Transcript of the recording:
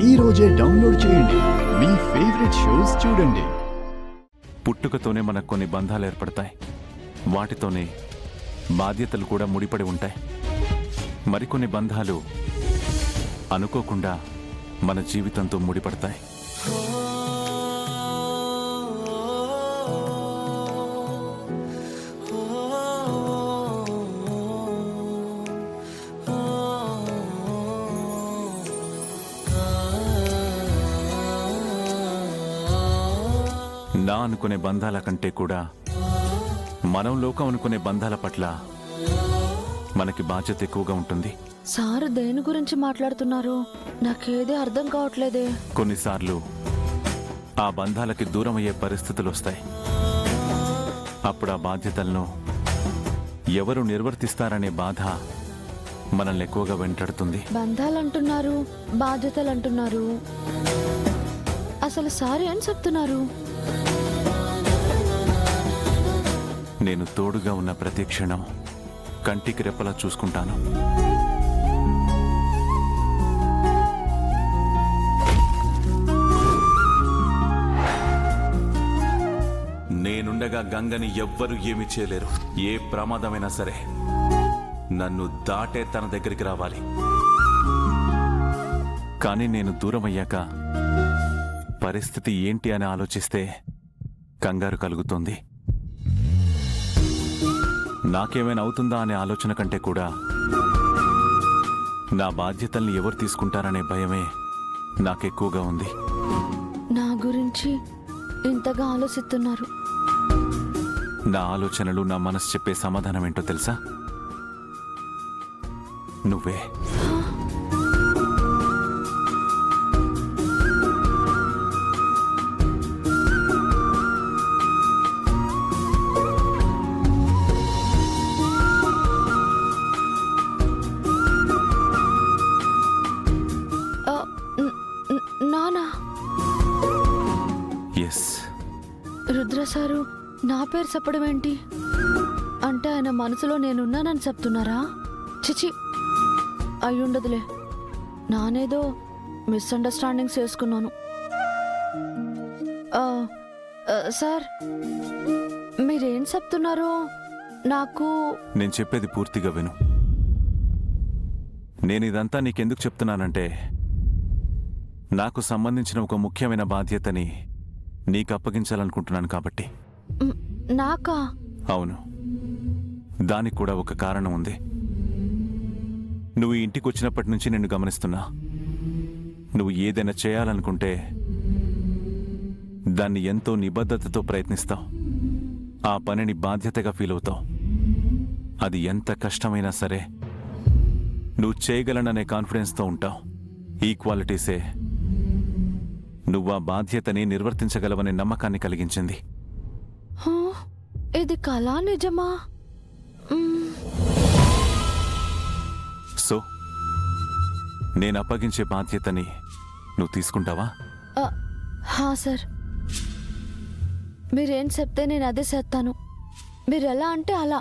ఈ రోజే డౌన్లోడ్ చేయండి. మీ ఫేవరెట్ షోస్ చూడండి. పుట్టుకతోనే మనకు కొన్ని బంధాలు ఏర్పడతాయి. వాటితోనే బాధ్యతలు కూడా ముడిపడి ఉంటాయి. మరికొన్ని బంధాలు అనుకోకుండా మన జీవితంతో ముడిపడతాయి. నా అనుకునే బంధాల కంటే కూడా మనం లోకం అనుకునే బంధాల పట్ల మనకి బాధ్యత ఎక్కువగా ఉంటుంది. సార్ దేని గురించి మాట్లాడుతున్నారు? నాకేదే అర్థం కావట్లేదే. కొన్నిసార్లు ఆ బంధాలకి దూరం అయ్యే పరిస్థితులు వస్తాయి. అప్పుడు ఆ బాధ్యతలను ఎవరు నిర్వర్తిస్తారనే బాధ మనల్ని ఎక్కువగా వెంటాడుతుంది. బంధాలంటున్నారు, బాధ్యతలంటున్నారు. అసలు సార్ ఏం చెప్తున్నారు? నేను తోడుగా ఉన్న ప్రతి క్షణం కంటికి రెప్పలా చూసుకుంటాను. నేనుండగా గంగని ఎవ్వరూ ఏమీ చేయలేరు. ఏ ప్రమాదమైనా సరే నన్ను దాటే తన దగ్గరికి రావాలి. కానీ నేను దూరం అయ్యాక పరిస్థితి ఏంటి అని ఆలోచిస్తే కంగారు కలుగుతుంది. నాకేమైనా అవుతుందా అనే ఆలోచన కంటే కూడా నా బాధ్యతల్ని ఎవరు తీసుకుంటారనే భయమే నాకెక్కువగా ఉంది. నా గురించి ఇంతగా ఆలోచిస్తున్నారు. నా ఆలోచనలు, నా మనసు చెప్పే సమాధానం ఏంటో తెలుసా? నువ్వే. నానా? ఎస్. రుద్ర సారు నా పేరు చెప్పడం ఏంటి? అంటే ఆయన మనసులో నేనున్నానని చెప్తున్నారా? చిచి, అయ్యుండదులే. నానేదో మిస్అండర్స్టాండింగ్స్ చేసుకున్నాను. సార్, మీరేం చెప్తున్నారో నాకు... నేను చెప్పేది పూర్తిగా విను. నేను ఇదంతా నీకెందుకు చెప్తున్నానంటే, నాకు సంబంధించిన ఒక ముఖ్యమైన బాధ్యతని నీకు అప్పగించాలనుకుంటున్నాను కాబట్టి. నాకా? అవును. దానికి కూడా ఒక కారణం ఉంది. నువ్వు ఈ ఇంటికి వచ్చినప్పటి నుంచి నిన్ను గమనిస్తున్నా. నువ్వు ఏదైనా చేయాలనుకుంటే దాన్ని ఎంతో నిబద్ధతతో ప్రయత్నిస్తావు. ఆ పనిని బాధ్యతగా ఫీల్ అవుతావు. అది ఎంత కష్టమైనా సరే నువ్వు చేయగలననే కాన్ఫిడెన్స్తో ఉంటావు. ఈ క్వాలిటీసే నువ్వు ఆ బాధ్యతని నిర్వర్తించగలవనే నమ్మకాన్ని కలిగించింది. ఇది కళా నిజమా? సో నేను అప్పగించే బాధ్యతని నువ్వు తీసుకుంటావా? హా సార్, మీరేం చెప్తే నేను అదే చేస్తాను. మీరు ఎలా అంటే అలా.